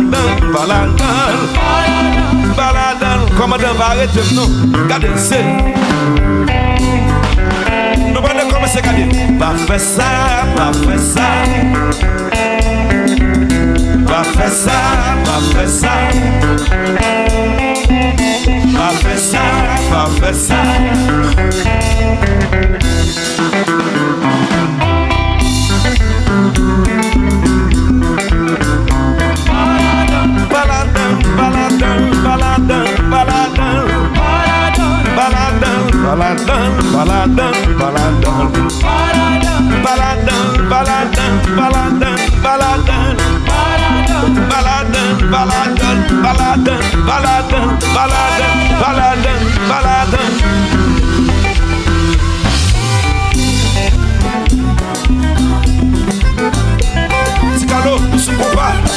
baladão, baladão, baladão. Comandante Barreto, não, cadê você? Não vai nem começar, cadê? Pra fessar, pra fessar, pra fessar, pra fessar, pra fessar, pra fessar. Baladão, baladão, baladão, baladão, baladão, baladão, baladão, baladão, baladão, baladão, baladão, baladão, baladão, baladão, baladão, baladão, baladão, baladão, baladão. Se calou, sucumba.